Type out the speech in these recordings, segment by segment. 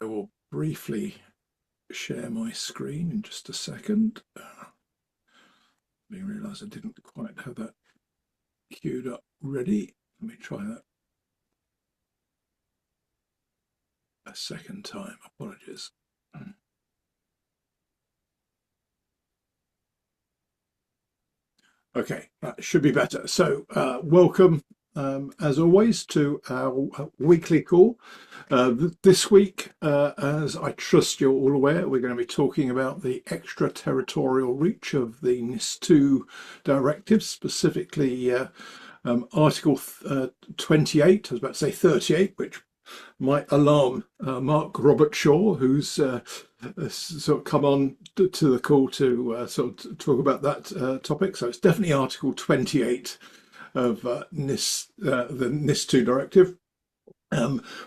I will briefly share my screen in just a second. I realise I didn't quite have that queued up ready. Let me try that a second time. Apologies. Okay, that should be better. So welcome, as always, to our weekly call. This week, as I trust you're all aware, we're going to be talking about the extraterritorial reach of the NIS2 directive, specifically Article 28, I was about to say 38, which might alarm Mark Robertshaw, who's sort of come on to the call to sort of talk about that topic. So it's definitely Article 28 of the NIS2 directive.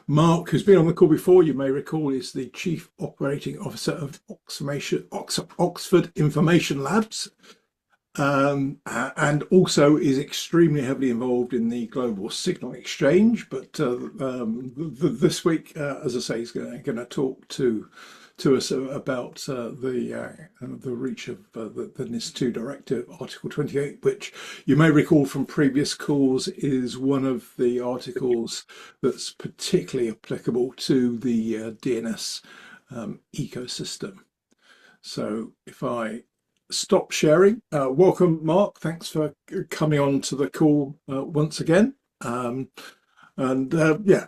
Mark, who's been on the call before, you may recall, is the Chief Operating Officer of Oxford Information Labs, and also is extremely heavily involved in the global signal exchange. But this week, as I say, he's going to talk to us about the reach of the NIS2 directive, Article 28, which you may recall from previous calls is one of the articles that's particularly applicable to the DNS ecosystem. So if I stop sharing. Welcome, Mark. Thanks for coming on to the call once again. Yeah,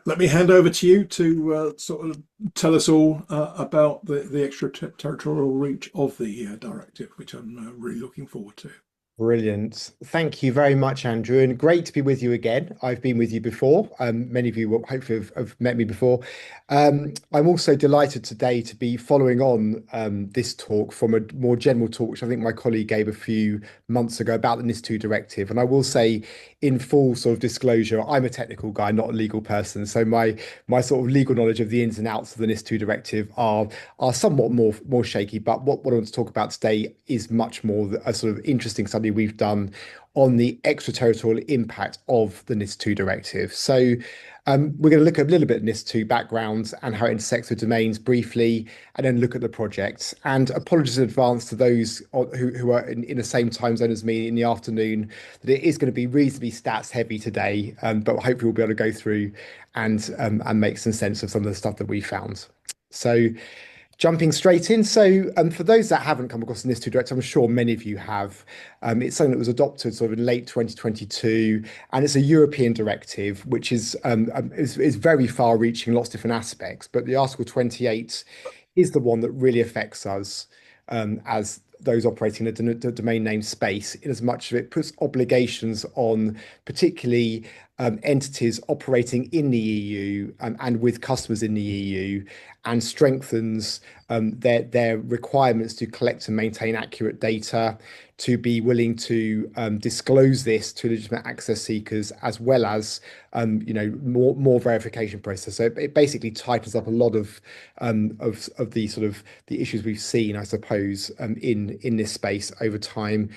let me hand over to you to sort of tell us all about the extraterritorial reach of the directive, which I'm really looking forward to. Brilliant. Thank you very much, Andrew, and great to be with you again. I've been with you before. Many of you will hopefully have met me before. I'm also delighted today to be following on this talk from a more general talk, which I think my colleague gave a few months ago about the NIS2 directive. And I will say, in full sort of disclosure, I'm a technical guy, not a legal person. So my sort of legal knowledge of the ins and outs of the NIS2 directive are somewhat more shaky. But what I want to talk about today is much more a sort of interesting study we've done on the extraterritorial impact of the NIS2 directive. So we're going to look at a little bit of NIS2 background and how it intersects with domains briefly, and then look at the project. And apologies in advance to those who are in the same time zone as me in the afternoon, that it is going to be reasonably stats heavy today, but hopefully we'll be able to go through and make some sense of some of the stuff that we found. So jumping straight in. So for those that haven't come across the NIS2 directive, I'm sure many of you have. It's something that was adopted sort of in late 2022, and it's a European directive, which is very far reaching, lots of different aspects. But the Article 28 is the one that really affects us as those operating in the domain name space, in as much as it puts obligations on particularly entities operating in the EU and with customers in the EU, and strengthens their requirements to collect and maintain accurate data, to be willing to disclose this to legitimate access seekers, as well as more verification process. So it basically tightens up a lot of the sort of the issues we've seen, I suppose, in this space over time.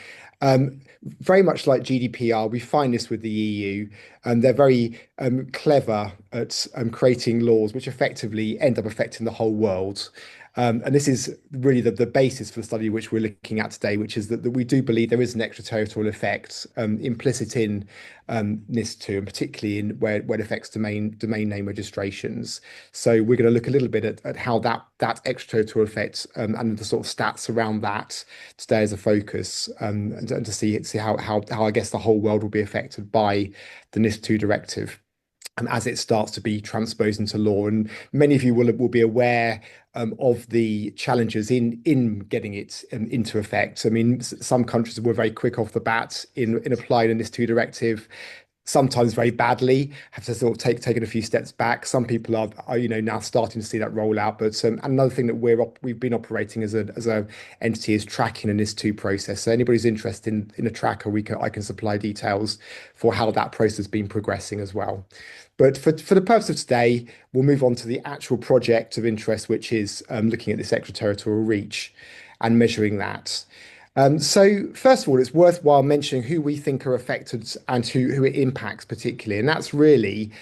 Very much like GDPR, we find this with the EU, and they're very clever at creating laws which effectively end up affecting the whole world. And this is really the basis for the study which we're looking at today, which is that we do believe there is an extraterritorial effect implicit in NIS2, and particularly in where it affects domain name registrations. So we're going to look a little bit at how that extraterritorial effect and the sort of stats around that today as a focus, and to see how I guess the whole world will be affected by the NIS2 directive as it starts to be transposed into law. And many of you will be aware of the challenges in getting it into effect. I mean, some countries were very quick off the bat in applying the NIS2 directive, sometimes very badly, have to sort of taken a few steps back. Some people are now starting to see that roll out. But another thing that we've been operating as a entity is tracking a NIS2 process. So anybody's interested in a tracker, I can supply details for how that process has been progressing as well. But for the purpose of today, we'll move on to the actual project of interest, which is looking at this extraterritorial reach and measuring that. So first of all, it's worthwhile mentioning who we think are affected and who it impacts particularly. And that's really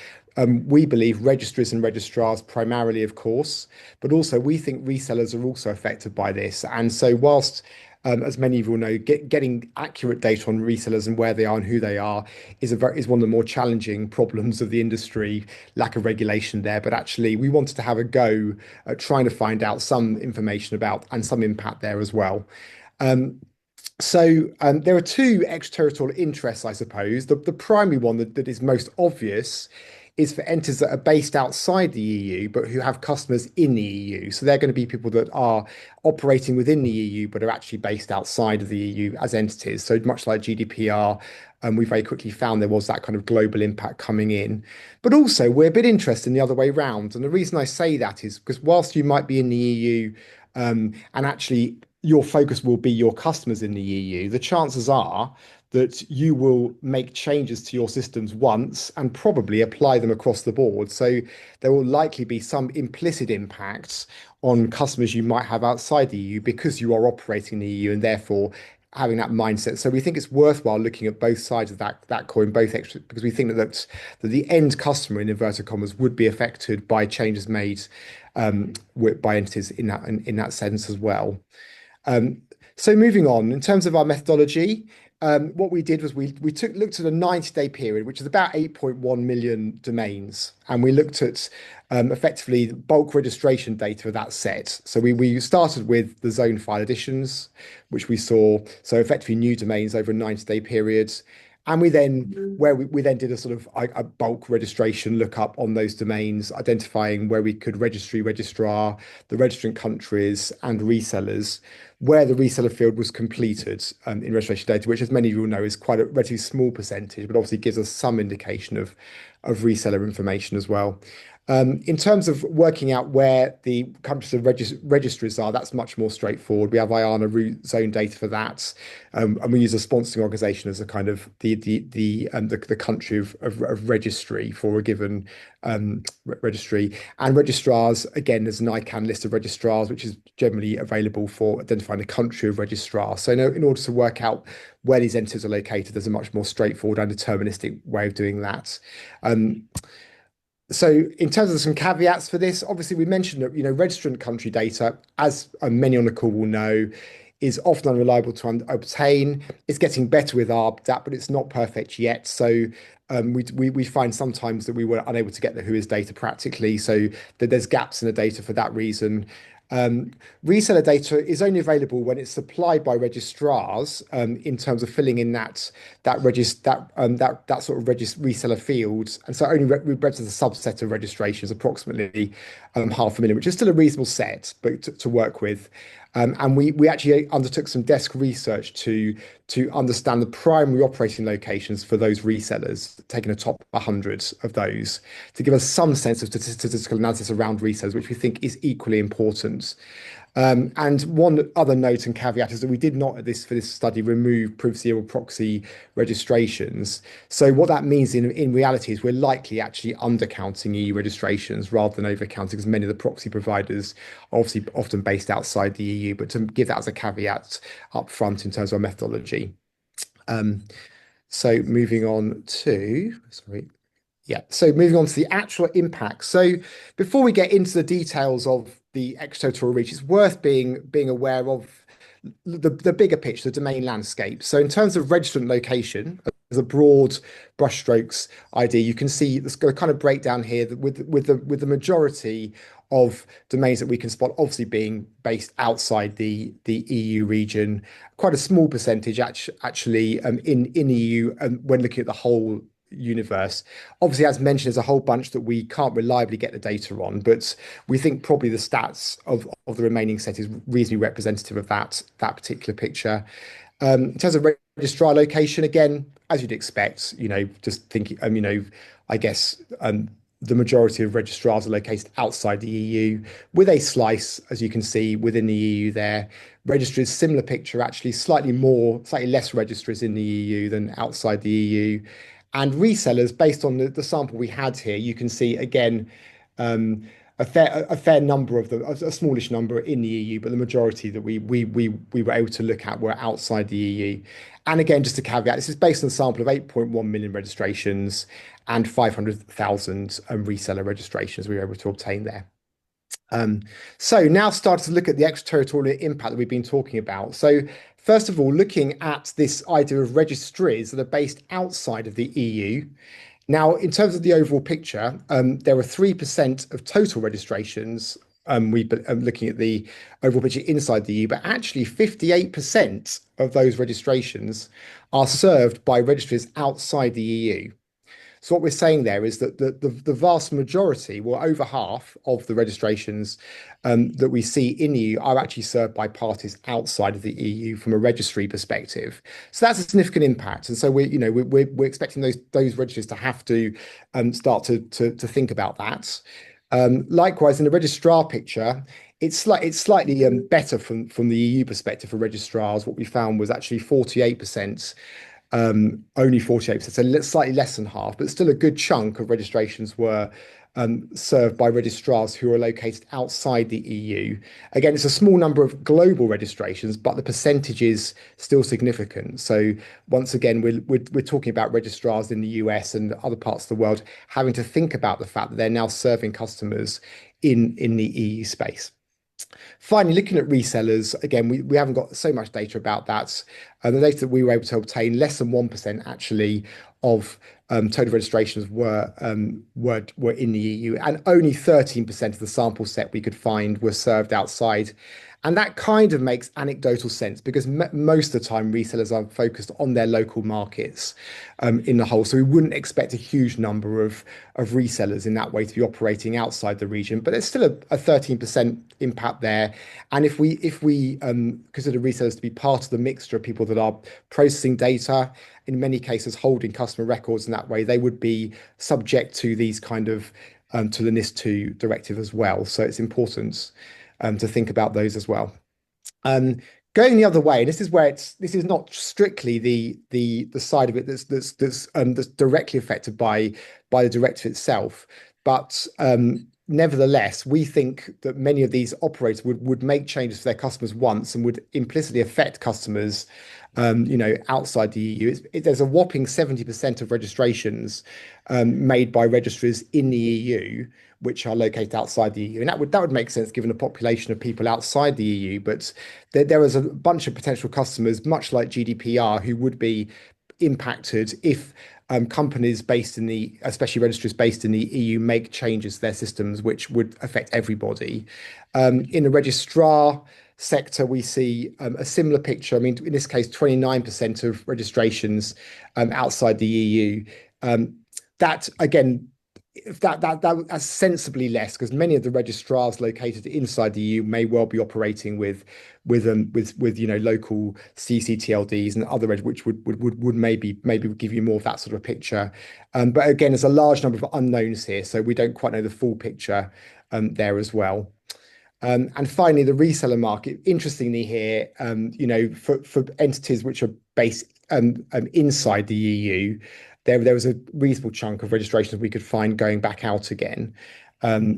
we believe registries and registrars primarily, of course, but also we think resellers are also affected by this. And so whilst as many of you will know, getting accurate data on resellers and where they are and who they are is one of the more challenging problems of the industry, lack of regulation there. But actually, we wanted to have a go at trying to find out some information about and some impact there as well. There are two extraterritorial interests, I suppose. The primary one that is most obvious is for entities that are based outside the EU, but who have customers in the EU. So they're going to be people that are operating within the EU, but are actually based outside of the EU as entities. So much like GDPR, we very quickly found there was that kind of global impact coming in. But also, we're a bit interested in the other way round. And the reason I say that is because whilst you might be in the EU, and actually your focus will be your customers in the EU, the chances are that you will make changes to your systems once and probably apply them across the board. So there will likely be some implicit impacts on customers you might have outside the EU because you are operating in the EU and therefore having that mindset. So we think it's worthwhile looking at both sides of that coin, both extra, because we think that the end customer in inverted commas would be affected by changes made by entities in that sense as well. So moving on, in terms of our methodology, what we did was we looked at a 90-day period, which is about 8.1 million domains, and we looked at effectively bulk registration data of that set. So we started with the zone file additions, which we saw, so effectively new domains over a 90-day period. And we then did a sort of a bulk registration lookup on those domains, identifying where we could registrar, the registrant countries and resellers, where the reseller field was completed in registration data, which, as many of you will know, is quite a relatively small percentage, but obviously gives us some indication of reseller information as well. In terms of working out where the countries of registries are, that's much more straightforward. We have IANA root zone data for that, and we use a sponsoring organisation as a kind of the country of registry for a given registry. And registrars, again, there's an ICANN list of registrars, which is generally available for identifying the country of registrar. So in order to work out where these entities are located, there's a much more straightforward and deterministic way of doing that. So in terms of some caveats for this, obviously we mentioned that, registrant country data, as many on the call will know, is often unreliable to obtain. It's getting better with RDAP, but it's not perfect yet. So we find sometimes that we were unable to get the WHOIS data practically, so that there's gaps in the data for that reason. Reseller data is only available when it's supplied by registrars in terms of filling in that sort of reseller fields, and so only represents a subset of registrations, approximately 500,000, which is still a reasonable set, but to work with. And we actually undertook some desk research to understand the primary operating locations for those resellers, taking a top 100 of those to give us some sense of statistical analysis around resellers, which we think is equally important. And one other note and caveat is that we did not for this study remove privacy or proxy registrations. So what that means in reality is we're likely actually undercounting EU registrations rather than overcounting, because many of the proxy providers are obviously often based outside the EU, but to give that as a caveat up front in terms of our methodology. So moving on to the actual impact. So before we get into the details of the extraterritorial reach, it's worth being aware of the bigger picture, the domain landscape. So in terms of registrant location, as a broad brushstrokes idea, you can see this kind of breakdown here with the majority of domains that we can spot obviously being based outside the EU region, quite a small percentage actually in EU, when looking at the whole universe. Obviously, as mentioned, there's a whole bunch that we can't reliably get the data on, but we think probably the stats of the remaining set is reasonably representative of that particular picture. In terms of registrar location, again, as you'd expect, just thinking, I guess the majority of registrars are located outside the EU, with a slice, as you can see, within the EU there. Registries, similar picture, actually slightly less registries in the EU than outside the EU. And resellers, based on the sample we had here, you can see again a fair number of them, a smallish number in the EU, but the majority that we were able to look at were outside the EU. And again, just a caveat, this is based on a sample of 8.1 million registrations and 500,000 reseller registrations we were able to obtain there. So now starting to look at the extraterritorial impact that we've been talking about. So first of all, looking at this idea of registries that are based outside of the EU. Now, in terms of the overall picture, there are 3% of total registrations. Looking at the overall picture inside the EU, but actually 58% of those registrations are served by registries outside the EU. So what we're saying there is that the vast majority, well, over half of the registrations that we see in the EU are actually served by parties outside of the EU from a registry perspective. So that's a significant impact, and so we're expecting those registries to have to start to think about that. Likewise, in the registrar picture, it's slightly better from the EU perspective for registrars. What we found was actually 48%. Only 48%, so slightly less than half, but still a good chunk of registrations were served by registrars who are located outside the EU. Again, it's a small number of global registrations, but the percentage is still significant. So once again, we're talking about registrars in the US and other parts of the world having to think about the fact that they're now serving customers in the EU space. Finally, looking at resellers, again, we haven't got so much data about that. The data that we were able to obtain, less than 1% actually of total registrations were in the EU, and only 13% of the sample set we could find were served outside. And that kind of makes anecdotal sense because most of the time resellers are focused on their local markets in the whole. So we wouldn't expect a huge number of resellers in that way to be operating outside the region, but there's still a 13% impact there. And if we consider resellers to be part of the mixture of people that are processing data, in many cases holding customer records in that way, they would be subject to these kind of to the NIS2 directive as well. So it's important to think about those as well. Going the other way, this is where this is not strictly the side of it that's directly affected by the directive itself, but nevertheless, we think that many of these operators would make changes to their customers once and would implicitly affect customers outside the EU. There's a whopping 70% of registrations made by registries in the EU which are located outside the EU, and that would make sense given the population of people outside the EU. But there is a bunch of potential customers, much like GDPR, who would be impacted if companies especially registries based in the EU, make changes to their systems which would affect everybody. In the registrar sector, we see a similar picture. I mean, in this case, 29% of registrations outside the EU. That again, that's sensibly less because many of the registrars located inside the EU may well be operating with local CCTLDs and other which would maybe give you more of that sort of picture. But again, there's a large number of unknowns here, so we don't quite know the full picture there as well. And finally, the reseller market. Interestingly here, for entities which are based inside the EU, there was a reasonable chunk of registrations we could find going back out again.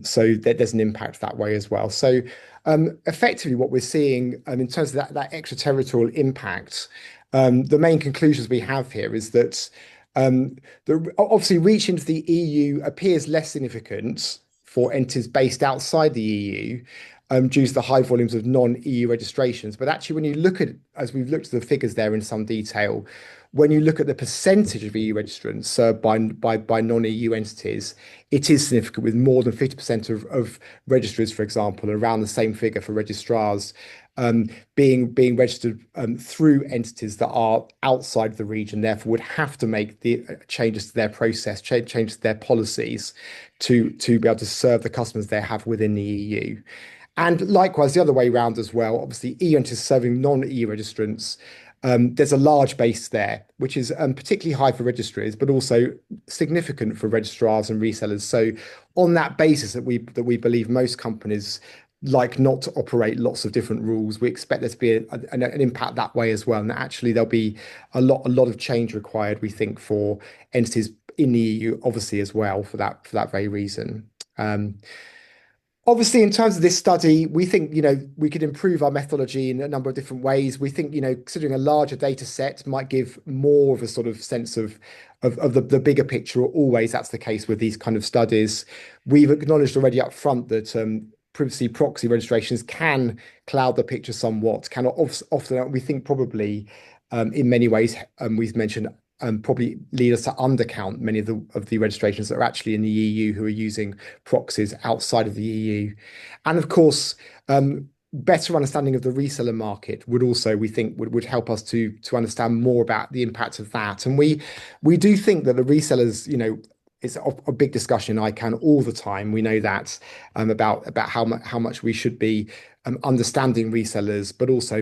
So there's an impact that way as well. So effectively, what we're seeing in terms of that extraterritorial impact, the main conclusions we have here is that obviously reach into the EU appears less significant for entities based outside the EU due to the high volumes of non-EU registrations. But actually, when you look at, as we've looked at the figures there in some detail, when you look at the percentage of EU registrants served by non-EU entities, it is significant, with more than 50% of registries, for example, around the same figure for registrars being registered through entities that are outside the region, therefore would have to make the changes to their process, changes to their policies to be able to serve the customers they have within the EU. And likewise, the other way around as well, obviously EU entities serving non-EU registrants, there's a large base there, which is particularly high for registries, but also significant for registrars and resellers. So on that basis that we believe most companies like not to operate lots of different rules, we expect there to be an impact that way as well. And actually there'll be a lot of change required, we think, for entities in the EU, obviously as well, for that very reason. Obviously, in terms of this study, we think, we could improve our methodology in a number of different ways. We think, considering a larger data set might give more of a sort of sense of the bigger picture. Always that's the case with these kind of studies. We've acknowledged already up front that privacy proxy registrations can cloud the picture somewhat, can often, we think probably in many ways, we've mentioned probably lead us to undercount many of the registrations that are actually in the EU who are using proxies outside of the EU. And of course, better understanding of the reseller market would also, we think, would help us to understand more about the impact of that. And we do think that the resellers, it's a big discussion in ICANN all the time. We know that about how much we should be understanding resellers, but also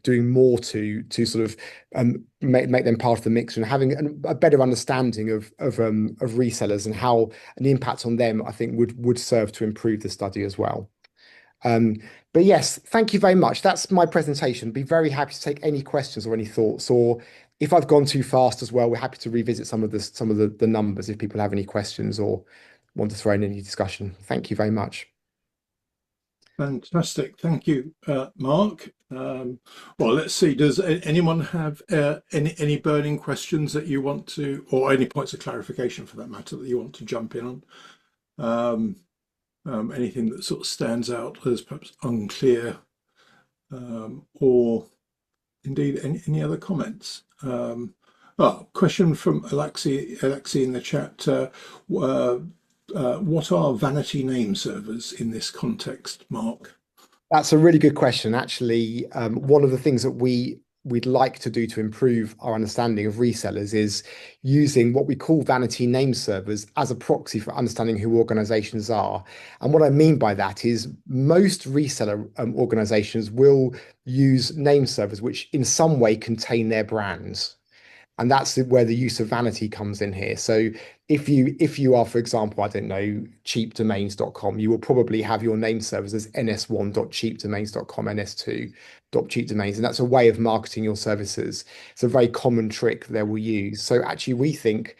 doing more to sort of make them part of the mix and having a better understanding of resellers and how and the impact on them, I think would serve to improve the study as well. But yes, thank you very much. That's my presentation. Be very happy to take any questions or any thoughts, or if I've gone too fast as well, we're happy to revisit some of the numbers if people have any questions or want to throw in any discussion. Thank you very much. Fantastic. Thank you, Mark. Well, let's see. Does anyone have any burning questions that you want to, or any points of clarification for that matter, that you want to jump in on? Anything that sort of stands out as perhaps unclear, or indeed any other comments? Question from Alexi in the chat. What are vanity name servers in this context, Mark? That's a really good question. Actually, one of the things that we'd like to do to improve our understanding of resellers is using what we call vanity name servers as a proxy for understanding who organizations are. And what I mean by that is most reseller organizations will use name servers which in some way contain their brands. And that's where the use of vanity comes in here. So if you are, for example, I don't know, cheapdomains.com, you will probably have your name servers as ns1.cheapdomains.com, ns2.cheapdomains, and that's a way of marketing your services. It's a very common trick they will use. So actually, we think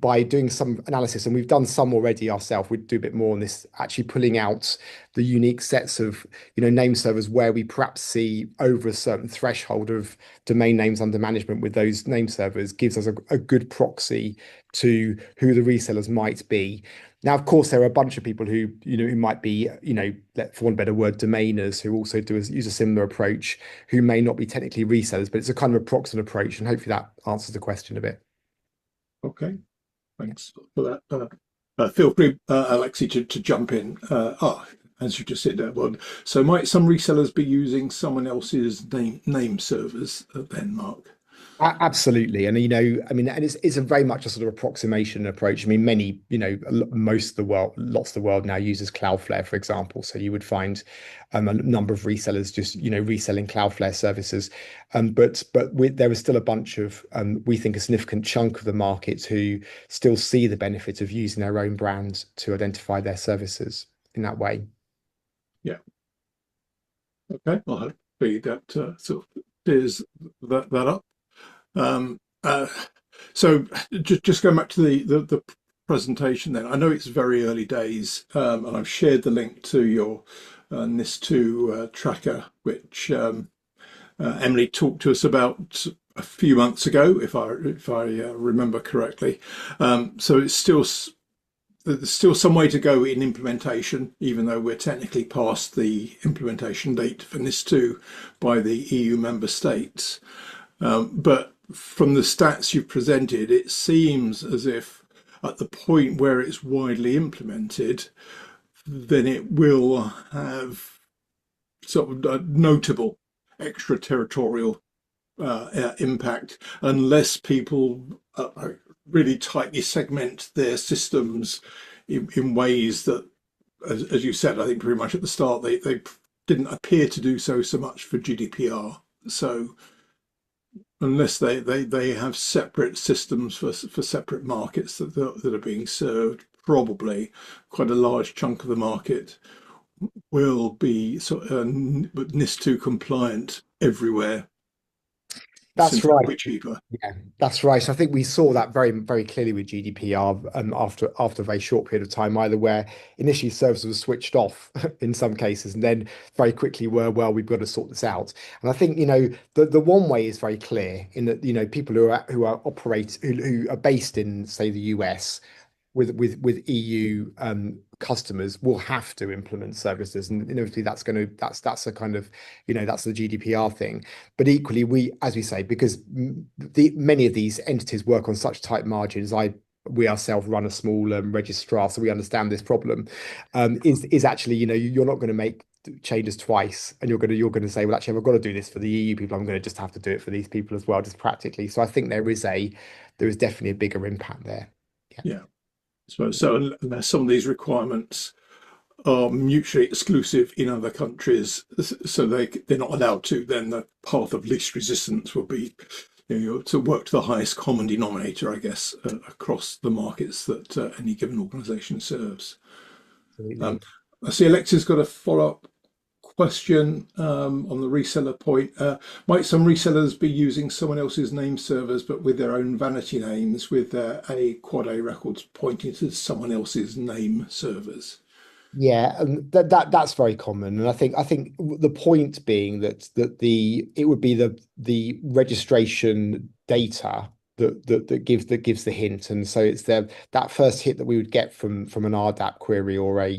by doing some analysis, and we've done some already ourselves, we'd do a bit more on this, actually pulling out the unique sets of name servers where we perhaps see over a certain threshold of domain names under management with those name servers gives us a good proxy to who the resellers might be. Now, of course, there are a bunch of people who might be, for one better word, domainers who also use a similar approach, who may not be technically resellers, but it's a kind of approximate approach, and hopefully that answers the question a bit. Okay, thanks for that. Feel free, Alexi, to jump in. As you just said, so might some resellers be using someone else's name servers then, Mark? Absolutely. And, I mean, and it's a very much a sort of approximation approach. I mean, most of the world, lots of the world now uses Cloudflare, for example. So you would find a number of resellers just, reselling Cloudflare services. But there is still a bunch of, we think, a significant chunk of the market who still see the benefit of using their own brand to identify their services in that way. Yeah. Okay. Well, hopefully that sort of clears that up. So just going back to the presentation then, I know it's very early days, and I've shared the link to your NIS2 tracker, which Emily talked to us about a few months ago, if I remember correctly. So there's still some way to go in implementation, even though we're technically past the implementation date for NIS2 by the EU member states. But from the stats you've presented, it seems as if at the point where it's widely implemented, then it will have sort of a notable extraterritorial impact, unless people really tightly segment their systems in ways that, as you said, I think pretty much at the start, they didn't appear to do so much for GDPR. So unless they have separate systems for separate markets that are being served, probably quite a large chunk of the market will be sort of NIS2 compliant everywhere. That's right. considerably cheaper. Yeah, that's right. So I think we saw that very, very clearly with GDPR after a very short period of time, either where initially services were switched off in some cases, and then very quickly were, well, we've got to sort this out. And I think, the one way is very clear in that, people who are based in, say, the US with EU customers will have to implement services, and inevitably that's a kind of, that's the GDPR thing. But equally, as we say, because many of these entities work on such tight margins, we ourselves run a small registrar, so we understand this problem. Is actually, you're not going to make changes twice, and you're going to say, well, actually, I've got to do this for the EU people. I'm going to just have to do it for these people as well, just practically. So I think there is definitely a bigger impact there. Yeah. Yeah. So unless some of these requirements are mutually exclusive in other countries, so they're not allowed to, then the path of least resistance will be, to work to the highest common denominator, I guess, across the markets that any given organisation serves. Absolutely. I see Alexia's got a follow-up question on the reseller point. Might some resellers be using someone else's name servers but with their own vanity names with a quad A records pointing to someone else's name servers? Yeah, and that's very common, and I think the point being that it would be the registration data that gives the hint, and so it's that first hit that we would get from an RDAP query or a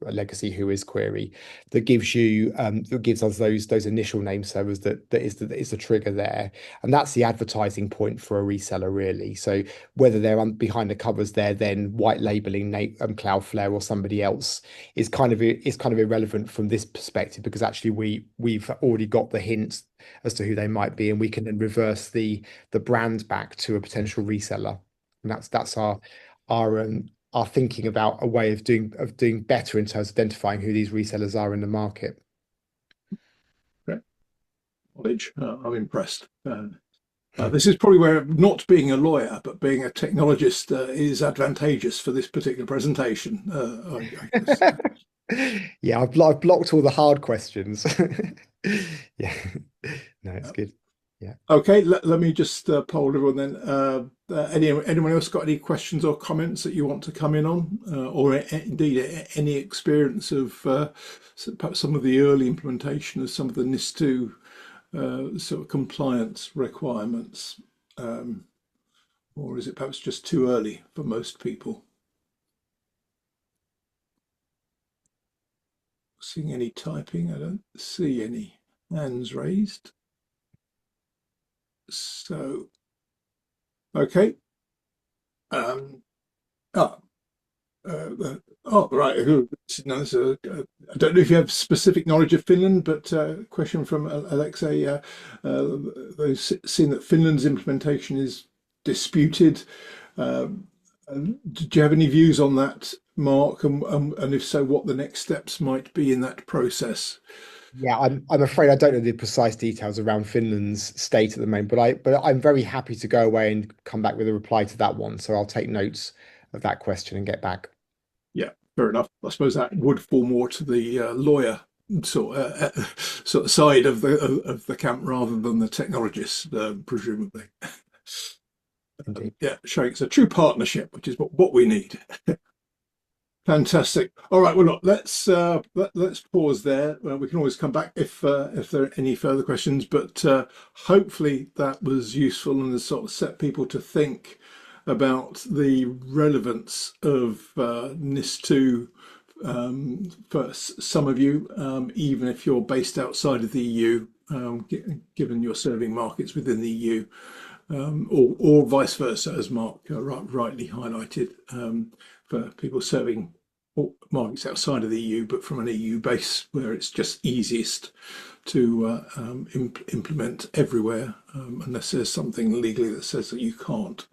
legacy whois query that gives us those initial name servers that is the trigger there, and that's the advertising point for a reseller really. So whether they're behind the covers, they're then white labeling Cloudflare or somebody else is kind of irrelevant from this perspective, because actually we've already got the hint as to who they might be, and we can then reverse the brand back to a potential reseller. And that's our thinking about a way of doing better in terms of identifying who these resellers are in the market. Great knowledge. I'm impressed. This is probably where not being a lawyer but being a technologist is advantageous for this particular presentation. I guess. Yeah, I've blocked all the hard questions. Yeah, no, it's good. Yeah. Okay, let me just poll everyone then. Anyone else got any questions or comments that you want to come in on, or indeed any experience of perhaps some of the early implementation of some of the NIS2 sort of compliance requirements, or is it perhaps just too early for most people? Seeing any typing? I don't see any hands raised. So, okay. Um, oh, right. No, I don't know if you have specific knowledge of Finland, but question from Alexei. They've seen that Finland's implementation is disputed. Do you have any views on that, Mark? And if so, what the next steps might be in that process? Yeah, I'm afraid I don't know the precise details around Finland's state at the moment, but I'm very happy to go away and come back with a reply to that one. So I'll take notes of that question and get back. Yeah, fair enough. I suppose that would fall more to the lawyer sort of side of the camp rather than the technologist, presumably. Indeed. Yeah, showing it's a true partnership, which is what we need. Fantastic. All right. Well, look, let's pause there. We can always come back if there are any further questions. But hopefully that was useful and has sort of set people to think about the relevance of NIS2 for some of you, even if you're based outside of the EU, given you're serving markets within the EU. Or vice versa, as Mark rightly highlighted, for people serving markets outside of the EU, but from an EU base where it's just easiest to implement everywhere, unless there's something legally that says that you can't.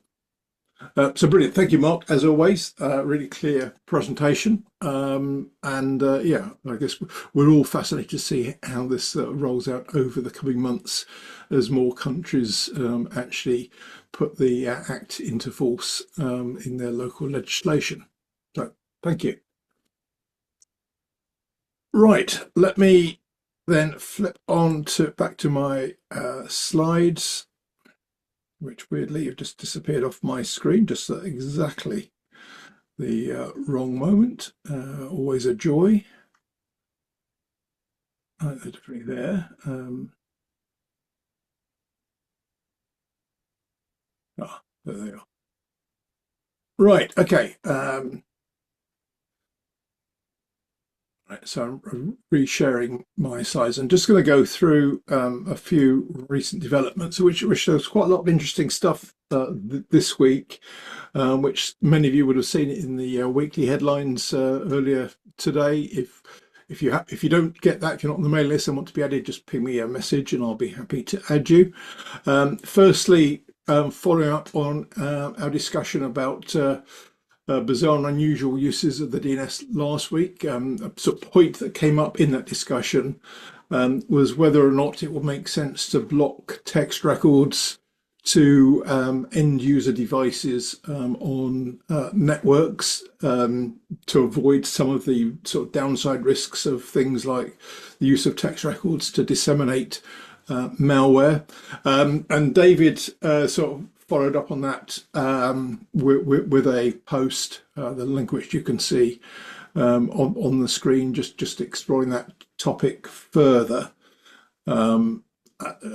So brilliant. Thank you, Mark. As always, really clear presentation. Yeah, I guess we're all fascinated to see how this rolls out over the coming months as more countries actually put the Act into force in their local legislation. So thank you. Right, let me then flip on back to my slides. which weirdly have just disappeared off my screen, just at exactly the wrong moment. Always a joy. They're definitely there. There they are. Right, okay. Right, so I'm resharing my slides. I'm just going to go through a few recent developments, which shows quite a lot of interesting stuff this week, which many of you would have seen in the weekly headlines earlier today. If you don't get that, if you're not on the mailing list and want to be added, just ping me a message and I'll be happy to add you. Firstly, following up on our discussion about bizarre and unusual uses of the DNS last week. A sort of point that came up in that discussion was whether or not it would make sense to block text records to end user devices on networks to avoid some of the sort of downside risks of things like the use of text records to disseminate malware. And David sort of followed up on that with a post, the link which you can see on the screen, just exploring that topic further,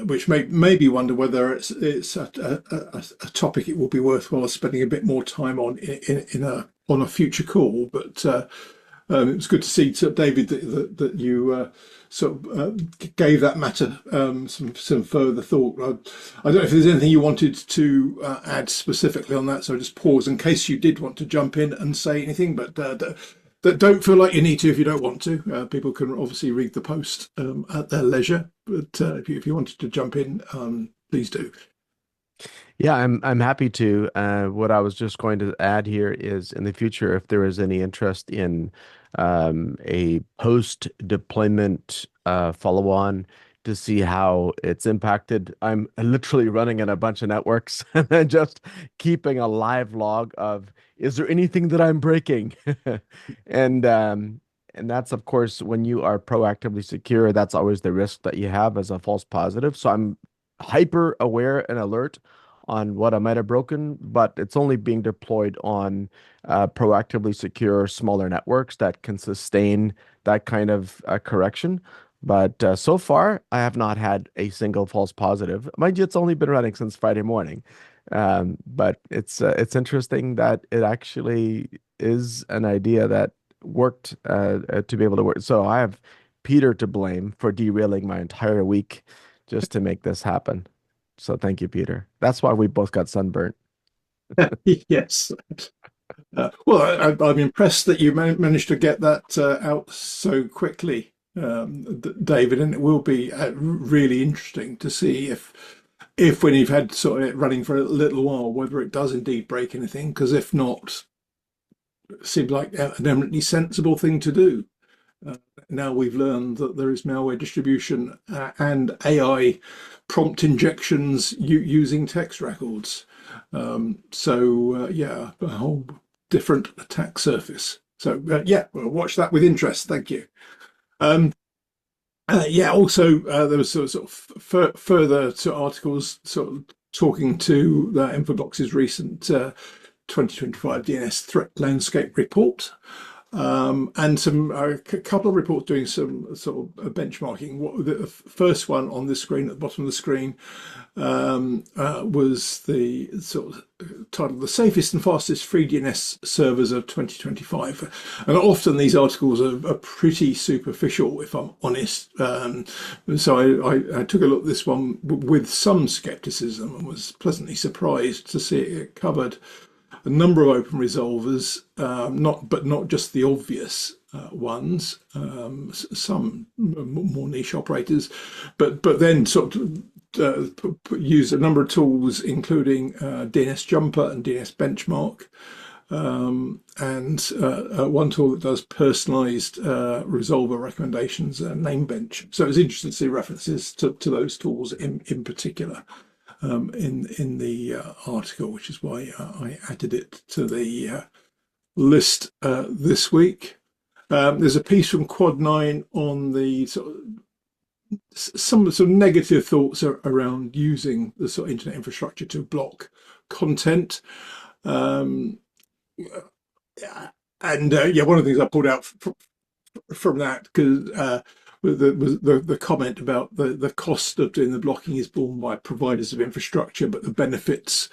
which made me wonder whether it's a topic it will be worthwhile spending a bit more time on on a future call. But it was good to see, David, that you sort of gave that matter some further thought. I don't know if there's anything you wanted to add specifically on that, so just pause in case you did want to jump in and say anything, but don't feel like you need to if you don't want to. People can obviously read the post at their leisure, but if you wanted to jump in, please do. Yeah, I'm happy to. What I was just going to add here is in the future, if there is any interest in a post-deployment follow-on to see how it's impacted, I'm literally running in a bunch of networks and then just keeping a live log of, is there anything that I'm breaking? And that's, of course, when you are proactively secure, that's always the risk that you have as a false positive. So I'm hyper aware and alert on what I might have broken, but it's only being deployed on proactively secure smaller networks that can sustain that kind of correction. But so far, I have not had a single false positive. Mind you, it's only been running since Friday morning. But it's interesting that it actually is an idea that worked to be able to work. So I have Peter to blame for derailing my entire week just to make this happen. So thank you, Peter. That's why we both got sunburnt. Yes. Well, I'm impressed that you managed to get that out so quickly, David, and it will be really interesting to see if when you've had sort of it running for a little while, whether it does indeed break anything, because if not, it seems like an eminently sensible thing to do. Now we've learned that there is malware distribution and AI prompt injections using text records. Yeah, a whole different attack surface. So yeah, we'll watch that with interest. Thank you. Yeah, also there was sort of further sort of articles sort of talking to Infobox's recent 2025 DNS threat landscape report. And a couple of reports doing some sort of benchmarking. The first one on this screen, at the bottom of the screen, was the sort of title, "The Safest and Fastest Free DNS Servers of 2025." And often these articles are pretty superficial, if I'm honest. So I took a look at this one with some skepticism and was pleasantly surprised to see it covered a number of open resolvers, not just the obvious ones, some more niche operators, but then sort of use a number of tools, including DNS Jumper and DNS Benchmark, and one tool that does personalized resolver recommendations, Namebench. So it was interesting to see references to those tools in particular. In the article, which is why I added it to the list this week. There's a piece from Quad9 on the sort of some sort of negative thoughts around using the sort of internet infrastructure to block content. Um, and yeah, one of the things I pulled out from that, because the comment about the cost of doing the blocking is borne by providers of infrastructure, but the benefits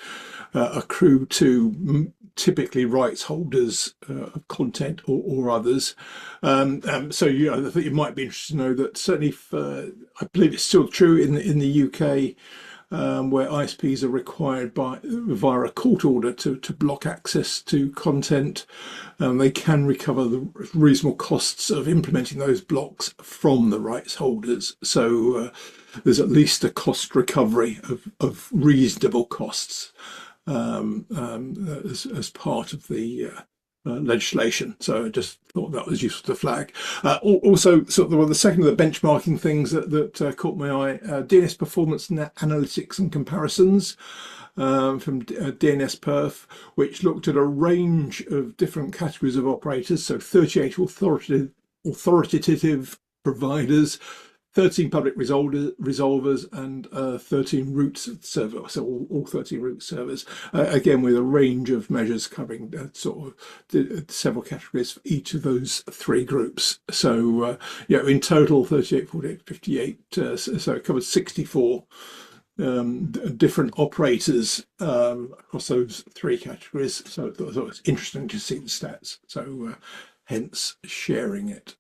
accrue to typically rights holders of content or others. So I think you might be interested to know that certainly, I believe it's still true in the UK. Where ISPs are required via a court order to block access to content, they can recover the reasonable costs of implementing those blocks from the rights holders. So there's at least a cost recovery of reasonable costs as part of the legislation. So I just thought that was useful to flag. Also, sort of the second of the benchmarking things that caught my eye, DNS performance analytics and comparisons from DNS Perf, which looked at a range of different categories of operators, so 38 authoritative providers, 13 public resolvers, and 13 root servers, so all 13 root servers, again with a range of measures covering sort of several categories for each of those three groups. So yeah, in total 38, 48, 58, so it covers 64 different operators across those three categories. So I thought it was interesting to see the stats, so hence sharing it.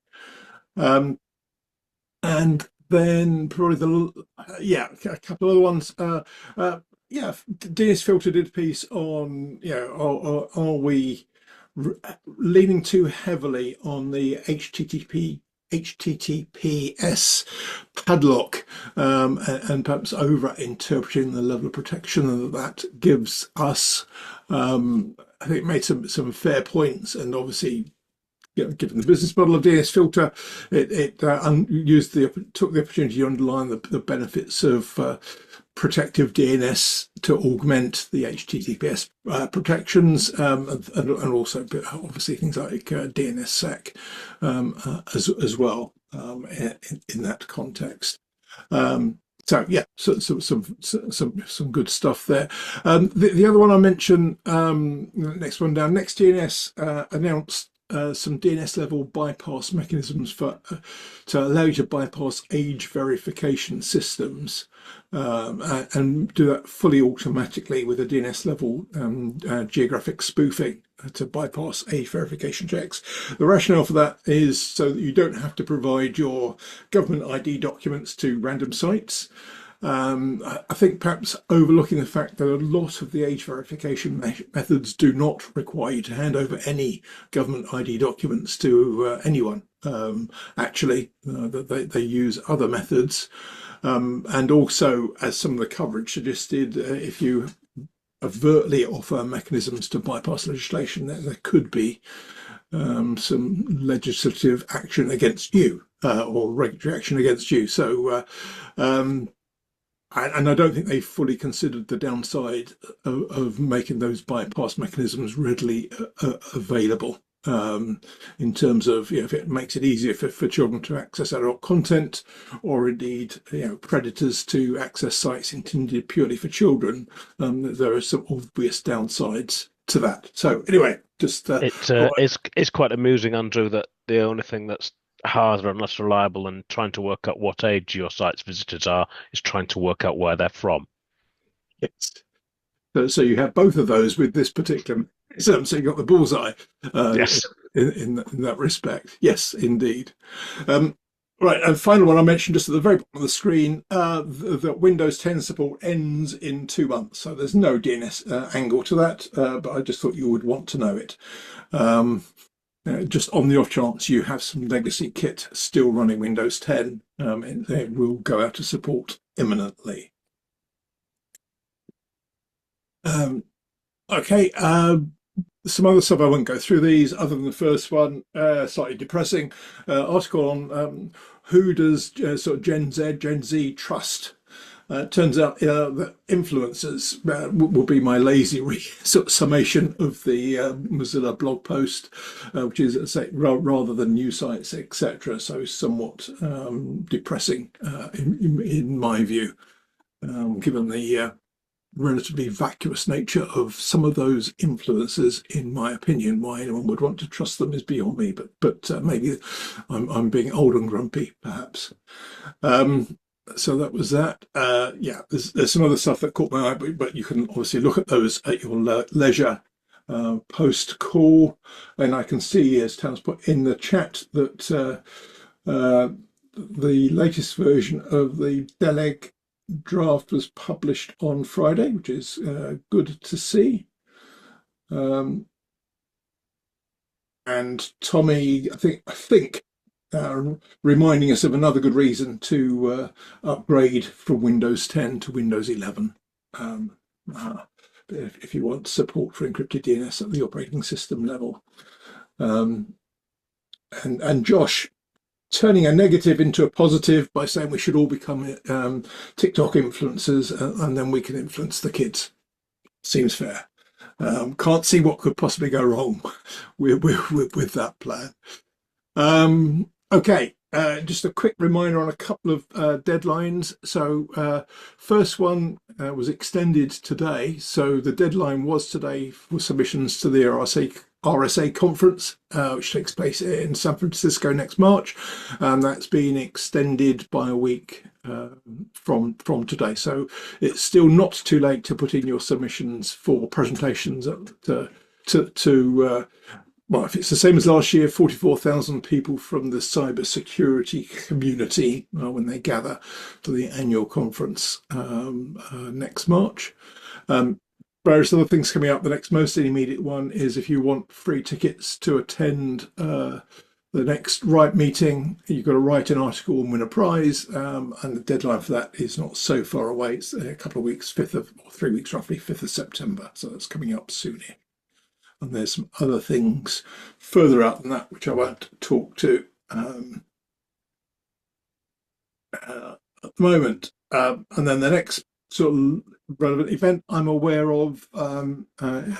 And then probably a couple of other ones. Yeah, DNS Filter did a piece on, are we leaning too heavily on the HTTPS padlock, and perhaps over interpreting the level of protection that gives us. I think it made some fair points, and obviously, given the business model of DNS Filter, it took the opportunity to underline the benefits of protective DNS to augment the HTTPS protections, and also obviously things like DNSSEC as well in that context. So yeah, some good stuff there. The other one I mentioned, next one down, NextDNS announced some DNS level bypass mechanisms to allow you to bypass age verification systems and do that fully automatically with a DNS level geographic spoofing to bypass age verification checks. The rationale for that is so that you don't have to provide your government ID documents to random sites. I think perhaps overlooking the fact that a lot of the age verification methods do not require you to hand over any government ID documents to anyone. Actually, they use other methods. And also, as some of the coverage suggested, if you overtly offer mechanisms to bypass legislation, there could be some legislative action against you or regulatory action against you. So and I don't think they fully considered the downside of making those bypass mechanisms readily available, in terms of if it makes it easier for children to access adult content, or indeed predators to access sites intended purely for children. There are some obvious downsides to that. So anyway, just it's quite amusing, Andrew, that the only thing that's harder and less reliable than trying to work out what age your site's visitors are is trying to work out where they're from. Yes. So you have both of those with this particular system. So you got the bullseye Yes. in that respect. Yes, indeed. Right, and final one I mentioned just at the very bottom of the screen, that Windows 10 support ends in 2 months. So there's no DNS angle to that, but I just thought you would want to know it. Just on the off chance you have some legacy kit still running Windows 10, it will go out of support imminently. Okay, some other stuff, I won't go through these other than the first one, slightly depressing article on who does sort of Gen Z trust. It turns out that influencers will be my lazy sort of summation of the Mozilla blog post, which is, say, rather than news sites, etc. So somewhat depressing in my view, given the relatively vacuous nature of some of those influencers. In my opinion, why anyone would want to trust them is beyond me. But maybe I'm being old and grumpy, perhaps. So that was that. Yeah, there's some other stuff that caught my eye, but you can obviously look at those at your leisure post call. And I can see, as Tam's put in the chat, that the latest version of the Deleg draft was published on Friday, which is good to see. And Tommy, I think. Reminding us of another good reason to upgrade from Windows 10 to Windows 11 if you want support for encrypted DNS at the operating system level. And Josh turning a negative into a positive by saying we should all become TikTok influencers and then we can influence the kids. Seems fair. Can't see what could possibly go wrong with that plan. Okay, just a quick reminder on a couple of deadlines. So first one was extended today. So the deadline was today for submissions to the RSA conference, which takes place in San Francisco next March. And that's been extended by a week from today. So it's still not too late to put in your submissions for presentations well, if it's the same as last year, 44,000 people from the cybersecurity community when they gather for the annual conference next March. Various other things coming up. The next most immediate one is if you want free tickets to attend the next RIPE meeting, you've got to write an article and win a prize. And the deadline for that is not so far away. It's a couple of weeks, 3 weeks roughly, 5th of September. So that's coming up soon here. And there's some other things further out than that, which I won't talk to at the moment. And then the next sort of relevant event I'm aware of,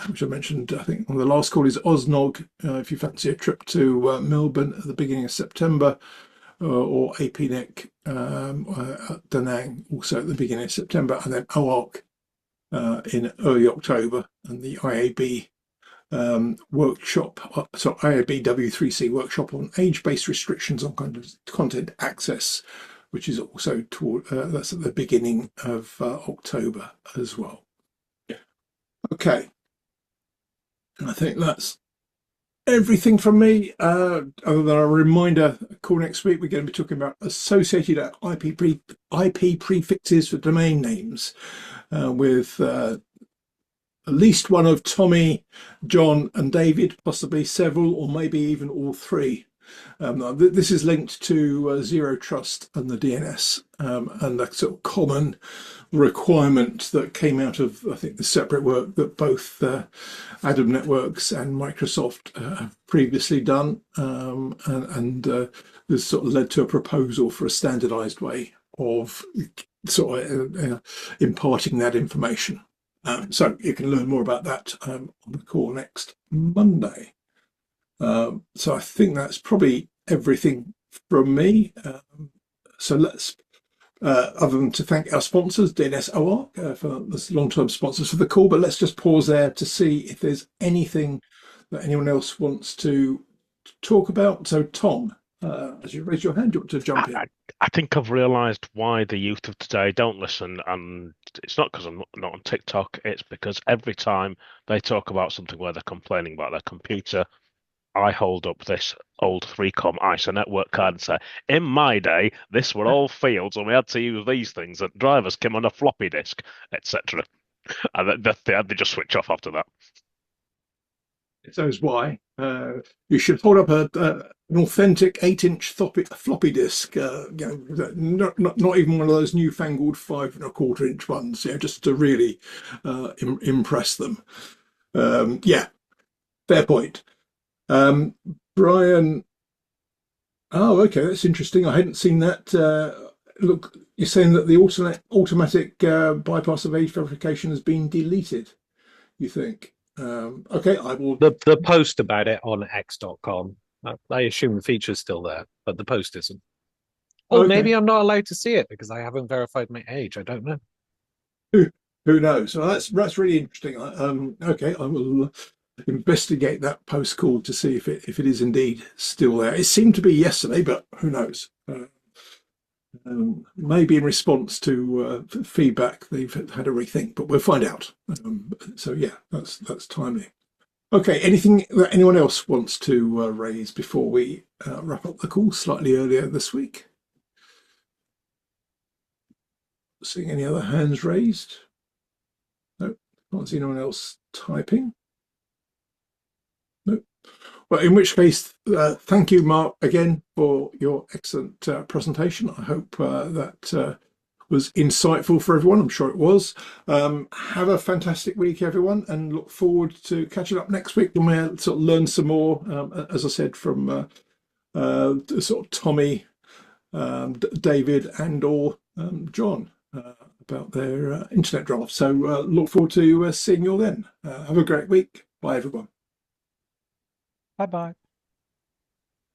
which I mentioned, I think on the last call, is OSNOG. If you fancy a trip to Melbourne at the beginning of September, or APNIC at Da Nang also at the beginning of September, and then OARC in early October, and the IAB workshop, so IAB W3C workshop on age-based restrictions on content access, which is also that's at the beginning of October as well. Okay, I think that's everything from me. Other than a reminder, call next week, we're going to be talking about associated IP prefixes for domain names with at least one of Tommy, John and David, possibly several, or maybe even all three. This is linked to Zero Trust and the DNS and the sort of common requirement that came out of, I think, the separate work that both Adam Networks and Microsoft have previously done, and this sort of led to a proposal for a standardized way of sort of imparting that information. So you can learn more about that on the call next Monday. So I think that's probably everything from me. So let's, other than to thank our sponsors, DNS OARC, for the long-term sponsors for the call, but let's just pause there to see if there's anything that anyone else wants to talk about. So Tom, as you raise your hand, do you want to jump in? I think I've realised why the youth of today don't listen, and it's not because I'm not on TikTok, it's because every time they talk about something where they're complaining about their computer, I hold up this old 3Com ISA network card and say, in my day, this were all fields and we had to use these things, that drivers came on a floppy disk, etc. And they just switch off after that. So is why you should hold up an authentic 8-inch floppy disk, not even one of those newfangled 5 1/4-inch ones, just to really impress them. Yeah, fair point. Brian, oh, okay, that's interesting. I hadn't seen that. look, you're saying that the automatic bypass of age verification has been deleted, you think? Okay, I will. The post about it on x.com, I assume the feature's still there, but the post isn't. Or Okay. maybe I'm not allowed to see it because I haven't verified my age. I don't know. Who knows? So that's really interesting. Okay, I will investigate that post call to see if it is indeed still there. It seemed to be yesterday, but who knows? Maybe in response to feedback, they've had a rethink, but we'll find out. So yeah, that's timely. Okay, anything that anyone else wants to raise before we wrap up the call slightly earlier this week? Seeing any other hands raised? No, can't see anyone else typing. No. Well, in which case, thank you, Mark, again for your excellent presentation. I hope that was insightful for everyone. I'm sure it was. Have a fantastic week, everyone, and look forward to catching up next week when we sort of learn some more, as I said, from sort of Tommy, David, and or John about their internet draft. So look forward to seeing you all then. Have a great week. Bye, everyone. Bye-bye.